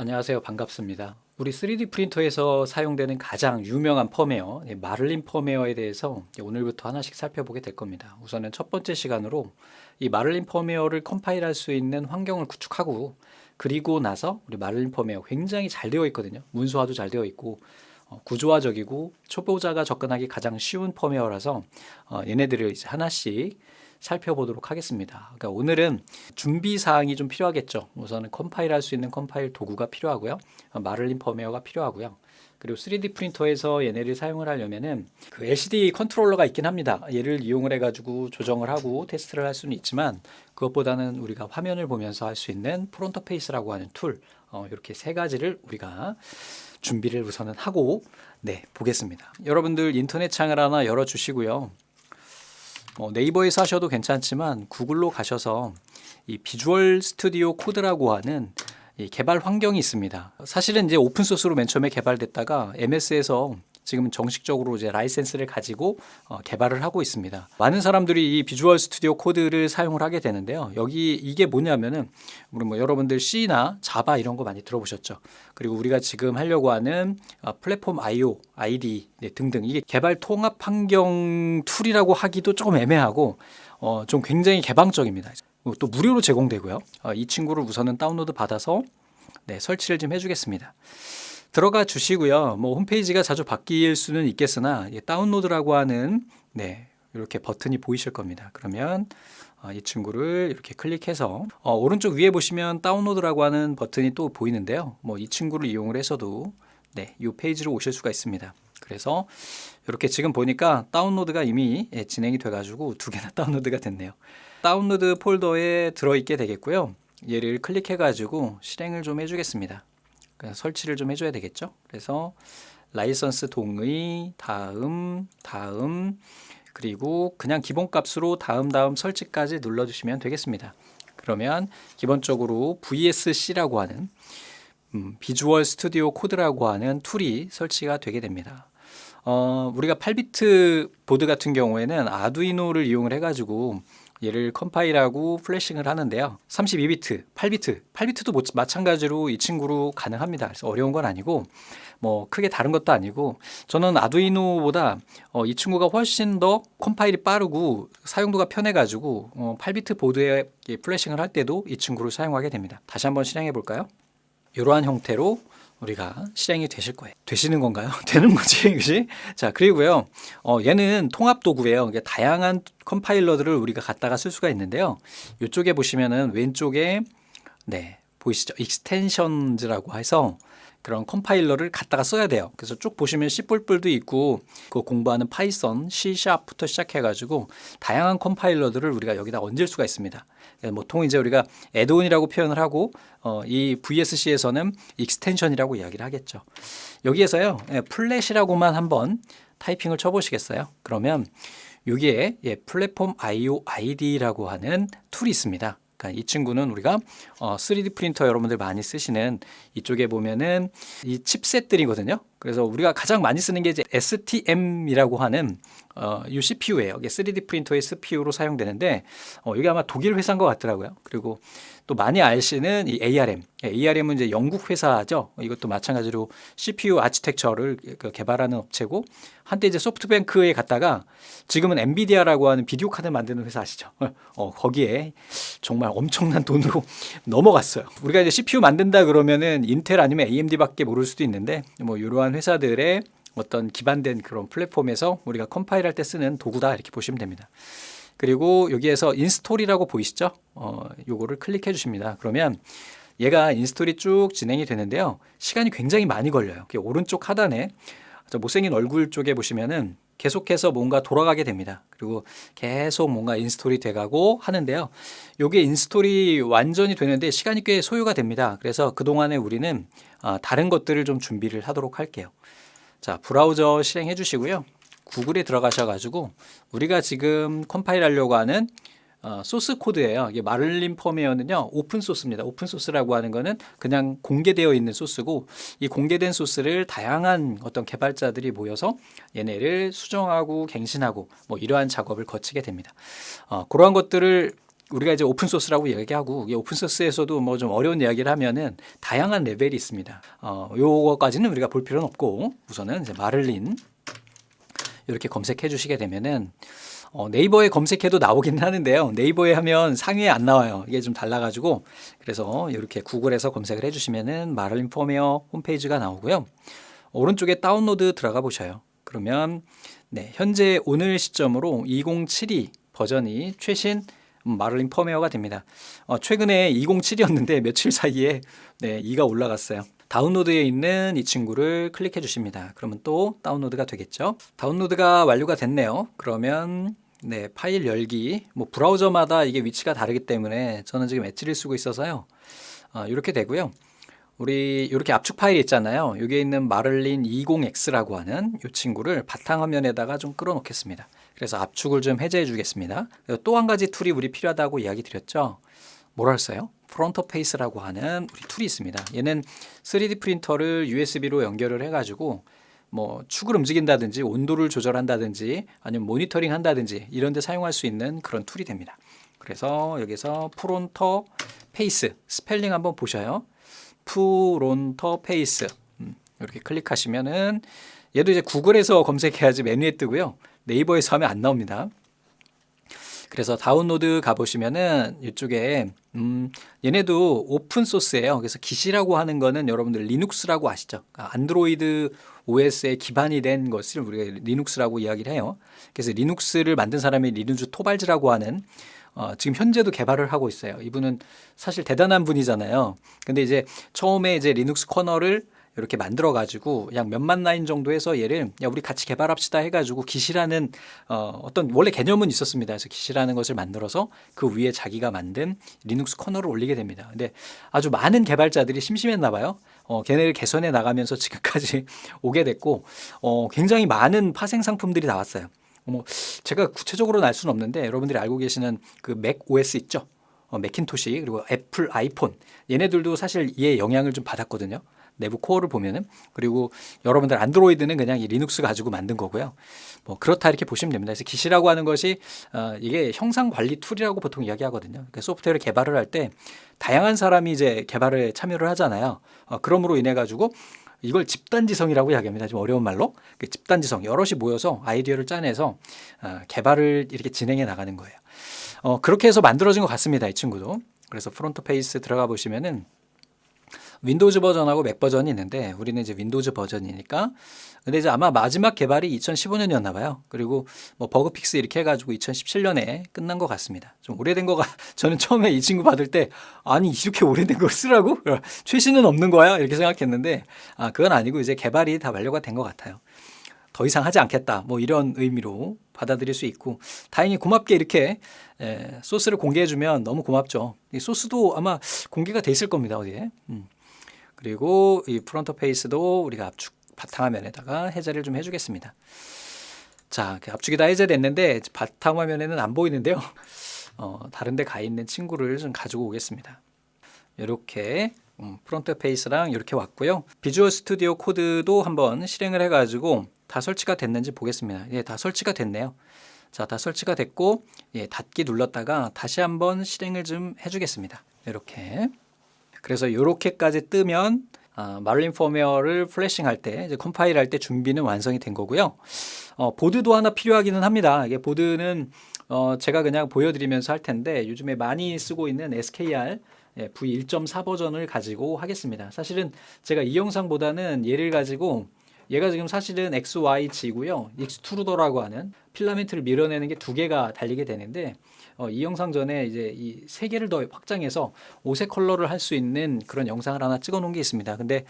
안녕하세요. 반갑습니다. 우리 3D 프린터에서 사용되는 가장 유명한 펌웨어, 마를린 펌웨어에 대해서 오늘부터 하나씩 살펴보게 될 겁니다. 우선은 첫 번째 시간으로 이 마를린 펌웨어를 컴파일할 수 있는 환경을 구축하고, 그리고 나서 우리 마를린 펌웨어 굉장히 잘 되어 있거든요. 문서화도 잘 되어 있고 구조화적이고 초보자가 접근하기 가장 쉬운 펌웨어라서 얘네들을 이제 하나씩 살펴보도록 하겠습니다. 그러니까 오늘은 준비 사항이 좀 필요하겠죠. 우선은 컴파일할 수 있는 컴파일 도구가 필요하고요. 마를린 펌웨어가 필요하고요. 그리고 3D 프린터에서 얘네를 사용을 하려면은 그 LCD 컨트롤러가 있긴 합니다. 얘를 이용을 해가지고 조정을 하고 테스트를 할 수는 있지만, 그것보다는 우리가 화면을 보면서 할 수 있는 프론터페이스라고 하는 툴, 이렇게 세 가지를 우리가 준비를 우선은 하고 보겠습니다. 여러분들 인터넷 창을 하나 열어 주시고요. 네이버에서 하셔도 괜찮지만 구글로 가셔서 이 비주얼 스튜디오 코드라고 하는 이 개발 환경이 있습니다. 사실은 이제 오픈 소스로 맨 처음에 개발됐다가 MS에서 지금 정식적으로 이제 라이센스를 가지고 개발을 하고 있습니다. 많은 사람들이 이 비주얼 스튜디오 코드를 사용을 하게 되는데요. 여기 이게 뭐냐면은 우리 여러분들 C나 자바 이런 거 많이 들어보셨죠? 그리고 우리가 지금 하려고 하는 플랫폼 IO, ID 등등, 이게 개발 통합 환경 툴이라고 하기도 조금 애매하고 좀 굉장히 개방적입니다. 또 무료로 제공되고요. 이 친구를 우선은 다운로드 받아서 설치를 좀 해주겠습니다. 들어가 주시고요. 홈페이지가 자주 바뀔 수는 있겠으나 다운로드라고 하는 이렇게 버튼이 보이실 겁니다. 그러면 이 친구를 이렇게 클릭해서 오른쪽 위에 보시면 다운로드라고 하는 버튼이 또 보이는데요. 이 친구를 이용을 해서도 이 페이지로 오실 수가 있습니다. 그래서 이렇게 지금 보니까 다운로드가 이미 진행이 돼가지고 두 개나 다운로드가 됐네요. 다운로드 폴더에 들어있게 되겠고요. 얘를 클릭해가지고 실행을 좀 해주겠습니다. 설치를 좀 해줘야 되겠죠. 그래서 라이선스 동의, 다음, 그리고 그냥 기본값으로 다음 설치까지 눌러주시면 되겠습니다. 그러면 기본적으로 VSC라고 하는 비주얼 스튜디오 코드라고 하는 툴이 설치가 되게 됩니다. 우리가 8비트 보드 같은 경우에는 아두이노를 이용을 해가지고 얘를 컴파일하고 플래싱을 하는데요. 32비트, 8비트도 마찬가지로 이 친구로 가능합니다. 그래서 어려운 건 아니고 크게 다른 것도 아니고, 저는 아두이노보다 이 친구가 훨씬 더 컴파일이 빠르고 사용도가 편해가지고 8비트 보드에 플래싱을 할 때도 이 친구를 사용하게 됩니다. 다시 한번 실행해 볼까요? 이러한 형태로 우리가 실행이 되실 거예요. 되시는 건가요? 되는 거지, 그지? 자, 그리고요, 얘는 통합 도구예요. 다양한 컴파일러들을 우리가 갖다가 쓸 수가 있는데요. 이쪽에 보시면은 왼쪽에 보이시죠? 익스텐션즈라고 해서 그런 컴파일러를 갖다가 써야 돼요. 그래서 쭉 보시면 C++도 있고, 그 공부하는 파이썬, C#부터 시작해가지고 다양한 컴파일러들을 우리가 여기다 얹을 수가 있습니다. 보통 이제 우리가 애드온이라고 표현을 하고, 이 VSC에서는 익스텐션이라고 이야기를 하겠죠. 여기에서요, 플랫이라고만 한번 타이핑을 쳐보시겠어요? 그러면 여기에 플랫폼 IO ID라고 하는 툴이 있습니다. 이 친구는 우리가 3D 프린터 여러분들 많이 쓰시는 이쪽에 보면은 이 칩셋들이거든요. 그래서 우리가 가장 많이 쓰는 게 이제 STM이라고 하는 이 CPU예요. 이게 3D 프린터의 CPU로 사용되는데 이게 아마 독일 회사인 것 같더라고요. 그리고 또 많이 아시는 이 ARM. ARM은 이제 영국 회사죠. 이것도 마찬가지로 CPU 아키텍처를 개발하는 업체고, 한때 이제 소프트뱅크에 갔다가 지금은 엔비디아라고 하는 비디오 카드 만드는 회사 아시죠? 거기에 정말 엄청난 돈으로 넘어갔어요. 우리가 이제 CPU 만든다 그러면은 인텔 아니면 AMD밖에 모를 수도 있는데 이러한 회사들의 어떤 기반된 그런 플랫폼에서 우리가 컴파일할 때 쓰는 도구다, 이렇게 보시면 됩니다. 그리고 여기에서 인스톨이라고 보이시죠? 요거를 클릭해 주십니다. 그러면 얘가 인스톨이 쭉 진행이 되는데요. 시간이 굉장히 많이 걸려요. 오른쪽 하단에 못생긴 얼굴 쪽에 보시면은 계속해서 뭔가 돌아가게 됩니다. 그리고 계속 뭔가 인스톨이 돼가고 하는데요. 요게 인스톨이 완전히 되는데 시간이 꽤 소요가 됩니다. 그래서 그동안에 우리는 다른 것들을 좀 준비를 하도록 할게요. 자, 브라우저 실행해 주시고요. 구글에 들어가셔가지고 우리가 지금 컴파일 하려고 하는 소스 코드예요. 이게 마를린 펌웨어는요, 오픈 소스입니다. 오픈 소스라고 하는 거는 그냥 공개되어 있는 소스고, 이 공개된 소스를 다양한 어떤 개발자들이 모여서 얘네를 수정하고 갱신하고 이러한 작업을 거치게 됩니다. 그러한 것들을 우리가 이제 오픈 소스라고 얘기하고, 이 오픈 소스에서도 뭐 좀 어려운 이야기를 하면은 다양한 레벨이 있습니다. 요거까지는 우리가 볼 필요는 없고, 우선은 이제 마를린 이렇게 검색해 주시게 되면은 네이버에 검색해도 나오긴 하는데요. 네이버에 하면 상위에 안 나와요. 이게 좀 달라가지고, 그래서 이렇게 구글에서 검색을 해주시면은 마를린 펌웨어 홈페이지가 나오고요. 오른쪽에 다운로드 들어가 보셔요. 그러면 네, 현재 오늘 시점으로 2072 버전이 최신 마를린 펌웨어가 됩니다. 최근에 2007이었는데 며칠 사이에 네, 2가 올라갔어요. 다운로드에 있는 이 친구를 클릭해 주십니다. 그러면 또 다운로드가 되겠죠. 다운로드가 완료가 됐네요. 그러면 네, 파일 열기, 뭐 브라우저마다 이게 위치가 다르기 때문에 저는 지금 엣지를 쓰고 있어서요. 이렇게 되고요. 우리 이렇게 압축 파일 있잖아요. 여기에 있는 마를린 20X라고 하는 이 친구를 바탕화면에다가 좀 끌어놓겠습니다. 그래서 압축을 좀 해제해 주겠습니다. 또 한 가지 툴이 우리 필요하다고 이야기 드렸죠. 뭐라 했어요? 프론터페이스라고 하는 우리 툴이 있습니다. 얘는 3D 프린터를 USB로 연결을 해가지고 뭐 축을 움직인다든지 온도를 조절한다든지 아니면 모니터링 한다든지 이런 데 사용할 수 있는 그런 툴이 됩니다. 그래서 여기서 프론터페이스 스펠링 한번 보셔요. 프론터페이스 이렇게 클릭하시면은 얘도 이제 구글에서 검색해야지 메뉴에 뜨고요. 네이버에서 하면 안 나옵니다. 그래서 다운로드 가보시면은 이쪽에 얘네도 오픈 소스예요. 그래서 기시라고 하는 거는 여러분들 리눅스라고 아시죠? 안드로이드 OS에 기반이 된 것을 우리가 리눅스라고 이야기를 해요. 그래서 리눅스를 만든 사람이 리누즈 토발즈라고 하는 지금 현재도 개발을 하고 있어요. 이분은 사실 대단한 분이잖아요. 근데 이제 처음에 이제 리눅스 커널을 이렇게 만들어 가지고 그냥 몇만 라인 정도 해서 얘를 야 우리 같이 개발합시다 해가지고 기시라는 어떤 원래 개념은 있었습니다. 그래서 기시라는 것을 만들어서 그 위에 자기가 만든 리눅스 커널을 올리게 됩니다. 근데 아주 많은 개발자들이 심심했나 봐요. 걔네를 개선해 나가면서 지금까지 오게 됐고 굉장히 많은 파생 상품들이 나왔어요. 제가 구체적으로는 알 수는 없는데 여러분들이 알고 계시는 그 맥 OS 있죠? 맥킨토시 그리고 애플 아이폰 얘네들도 사실 이에 영향을 좀 받았거든요. 내부 코어를 보면은. 그리고 여러분들 안드로이드는 그냥 이 리눅스 가지고 만든 거고요. 뭐 그렇다 이렇게 보시면 됩니다. 그래서 기시라고 하는 것이 이게 형상 관리 툴이라고 보통 이야기하거든요. 그러니까 소프트웨어를 개발을 할 때 다양한 사람이 이제 개발에 참여를 하잖아요. 그러므로 인해 가지고 이걸 집단지성이라고 이야기합니다. 좀 어려운 말로 그 집단지성 여럿이 모여서 아이디어를 짜내서 개발을 이렇게 진행해 나가는 거예요. 그렇게 해서 만들어진 것 같습니다. 이 친구도. 그래서 프론트페이스 들어가 보시면은 윈도우즈 버전하고 맥 버전이 있는데 우리는 이제 윈도우즈 버전이니까 근데 이제 아마 마지막 개발이 2015년이었나 봐요. 그리고 뭐 버그 픽스 이렇게 해가지고 2017년에 끝난 것 같습니다. 좀 오래된 거가 저는 처음에 이 친구 받을 때 아니 이렇게 오래된 걸 쓰라고? 최신은 없는 거야? 이렇게 생각했는데 그건 아니고 이제 개발이 다 완료가 된 것 같아요. 더 이상 하지 않겠다 뭐 이런 의미로 받아들일 수 있고 다행히 고맙게 이렇게 소스를 공개해주면 너무 고맙죠. 이 소스도 아마 공개가 돼 있을 겁니다. 어디에. 그리고 이 프론터페이스도 우리가 압축 바탕화면에다가 해제를 좀 해주겠습니다. 자, 압축이 다 해제됐는데 바탕화면에는 안 보이는데요. 다른 데 가 있는 친구를 좀 가지고 오겠습니다. 이렇게 프론터페이스랑 이렇게 왔고요. 비주얼 스튜디오 코드도 한번 실행을 해가지고 다 설치가 됐는지 보겠습니다. 예, 다 설치가 됐네요. 자, 다 설치가 됐고 예, 닫기 눌렀다가 다시 한번 실행을 좀 해주겠습니다. 이렇게. 그래서 이렇게까지 뜨면 마를린 펌웨어를 플래싱 할 때, 이제 컴파일 할 때 준비는 완성이 된 거고요. 보드도 하나 필요하기는 합니다. 이게 보드는 제가 그냥 보여드리면서 할 텐데 요즘에 많이 쓰고 있는 SKR V1.4 버전을 가지고 하겠습니다. 사실은 제가 이 영상보다는 얘를 가지고 얘가 지금 사실은 XYG고요. 익스트루더라고 하는 필라멘트를 밀어내는 게 2개가 달리게 되는데 이 영상 전에 이제 이 3개를 더 확장해서 5색 컬러를 할 수 있는 그런 영상을 하나 찍어 놓은 게 있습니다. 근데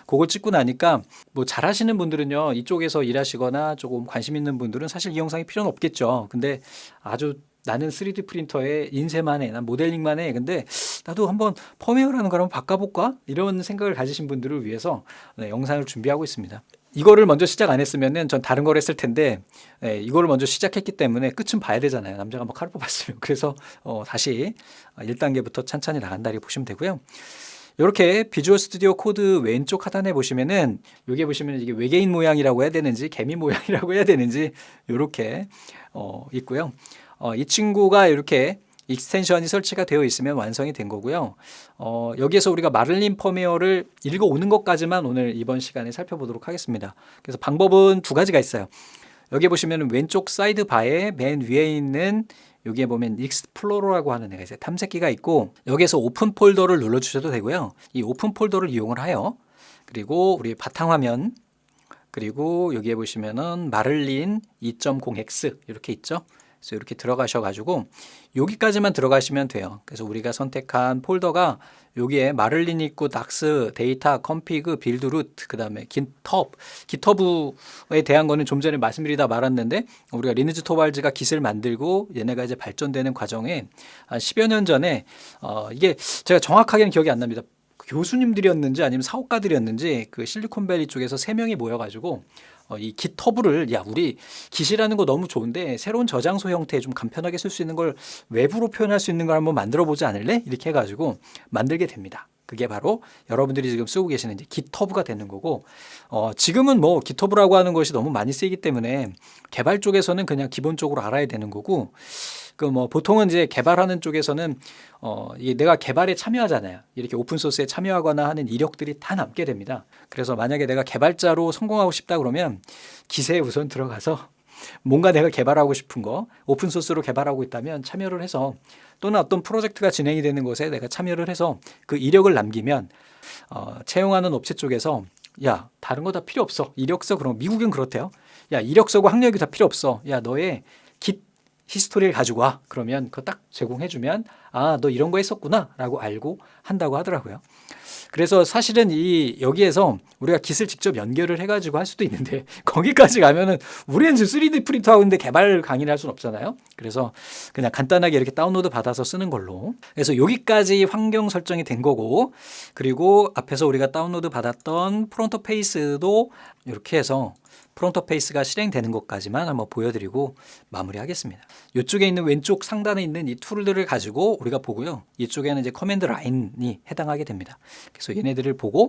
그걸 찍고 나니까 뭐 잘하시는 분들은요. 이쪽에서 일하시거나 조금 관심 있는 분들은 사실 이 영상이 필요는 없겠죠. 근데 아주 나는 3D 프린터에 인쇄만 해. 난 모델링만 해. 근데 나도 한번 펌웨어라는 걸 한번 바꿔볼까? 이런 생각을 가지신 분들을 위해서 영상을 준비하고 있습니다. 이거를 먼저 시작 안 했으면은 전 다른 걸 했을 텐데 이거를 먼저 시작했기 때문에 끝은 봐야 되잖아요. 남자가 뭐 칼을 뽑았으면. 그래서 다시 1단계부터 찬찬히 나간다 이렇게 보시면 되고요. 이렇게 비주얼 스튜디오 코드 왼쪽 하단에 보시면은 여기 보시면 이게 외계인 모양이라고 해야 되는지 개미 모양이라고 해야 되는지 이렇게 있고요. 이 친구가 이렇게 익스텐션이 설치가 되어 있으면 완성이 된 거고요. 여기에서 우리가 마를린 펌웨어를 읽어오는 것까지만 오늘 이번 시간에 살펴보도록 하겠습니다. 그래서 방법은 두 가지가 있어요. 여기 보시면 왼쪽 사이드 바에 맨 위에 있는 여기에 보면 익스플로러라고 하는 애가 있어요. 탐색기가 있고 여기에서 오픈 폴더를 눌러주셔도 되고요. 이 오픈 폴더를 이용을 하여 그리고 우리 바탕화면 그리고 여기에 보시면은 마를린 2.0X 이렇게 있죠. 그래서 이렇게 들어가셔가지고 여기까지만 들어가시면 돼요. 그래서 우리가 선택한 폴더가 여기에 마를린 있고 닥스, 데이터, 컴피그, 빌드 루트, 그 다음에 깃허브에 대한 거는 좀 전에 말씀드리다 말았는데 우리가 리누즈 토발즈가 깃을 만들고 얘네가 이제 발전되는 과정에 한 10여 년 전에 이게 제가 정확하게는 기억이 안 납니다. 교수님들이었는지 아니면 사업가들이었는지 그 실리콘밸리 쪽에서 3명이 모여가지고 이 깃허브를 우리 깃이라는 거 너무 좋은데 새로운 저장소 형태에 좀 간편하게 쓸 수 있는 걸 외부로 표현할 수 있는 걸 한번 만들어 보지 않을래? 이렇게 해가지고 만들게 됩니다. 그게 바로 여러분들이 지금 쓰고 계시는 이제 깃허브가 되는 거고 지금은 뭐 깃허브라고 하는 것이 너무 많이 쓰이기 때문에 개발 쪽에서는 그냥 기본적으로 알아야 되는 거고 그 뭐 보통은 이제 개발하는 쪽에서는 이게 내가 개발에 참여하잖아요. 이렇게 오픈 소스에 참여하거나 하는 이력들이 다 남게 됩니다. 그래서 만약에 내가 개발자로 성공하고 싶다 그러면 깃에 우선 들어가서 뭔가 내가 개발하고 싶은 거 오픈 소스로 개발하고 있다면 참여를 해서 또는 어떤 프로젝트가 진행이 되는 곳에 내가 참여를 해서 그 이력을 남기면 채용하는 업체 쪽에서 야 다른 거 다 필요 없어 이력서 그럼 미국은 그렇대요. 야 이력서고 학력이 다 필요 없어. 야 너의 깃 히스토리를 가지고 와. 그러면 그거 딱 제공해주면 아, 너 이런 거 했었구나 라고 알고 한다고 하더라고요. 그래서 사실은 여기에서 우리가 깃을 직접 연결을 해가지고 할 수도 있는데 거기까지 가면은 우리는 지금 3D 프린터하고 있는데 개발 강의를 할 수는 없잖아요. 그래서 그냥 간단하게 이렇게 다운로드 받아서 쓰는 걸로. 그래서 여기까지 환경 설정이 된 거고 그리고 앞에서 우리가 다운로드 받았던 프론터 페이스도 이렇게 해서 프론터 페이스가 실행되는 것까지만 한번 보여드리고 마무리하겠습니다. 이쪽에 있는 왼쪽 상단에 있는 이 툴들을 가지고 우리가 보고요. 이쪽에는 이제 커맨드 라인이 해당하게 됩니다. 그래서 얘네들을 보고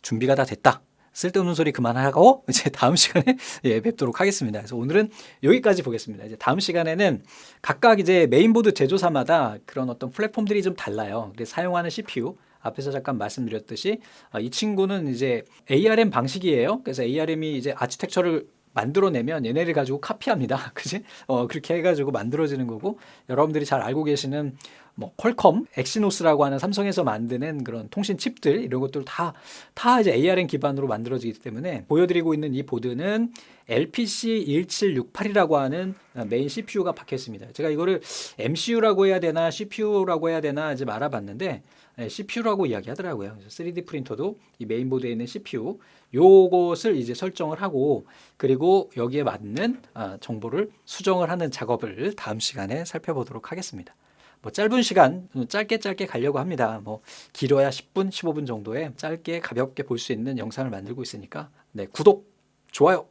준비가 다 됐다. 쓸데없는 소리 그만하고 이제 다음 시간에 뵙도록 하겠습니다. 그래서 오늘은 여기까지 보겠습니다. 이제 다음 시간에는 각각 이제 메인보드 제조사마다 그런 어떤 플랫폼들이 좀 달라요. 그래서 사용하는 CPU 앞에서 잠깐 말씀드렸듯이 이 친구는 이제 ARM 방식이에요. 그래서 ARM이 이제 아키텍처를 만들어내면 얘네를 가지고 카피합니다. 그지? 그렇게 해가지고 만들어지는 거고 여러분들이 잘 알고 계시는 뭐 퀄컴, 엑시노스라고 하는 삼성에서 만드는 그런 통신 칩들 이런 것들 다 이제 ARM 기반으로 만들어지기 때문에 보여드리고 있는 이 보드는 LPC1768이라고 하는 메인 CPU가 박혀 있습니다. 제가 이거를 MCU라고 해야 되나 CPU라고 해야 되나 이제 알아봤는데 CPU라고 이야기하더라고요. 그래서 3D 프린터도 이 메인보드에 있는 CPU 요것을 이제 설정을 하고 그리고 여기에 맞는 정보를 수정을 하는 작업을 다음 시간에 살펴보도록 하겠습니다. 뭐 짧은 시간 짧게 가려고 합니다. 뭐 길어야 10분, 15분 정도에 짧게 가볍게 볼 수 있는 영상을 만들고 있으니까 구독, 좋아요.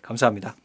감사합니다.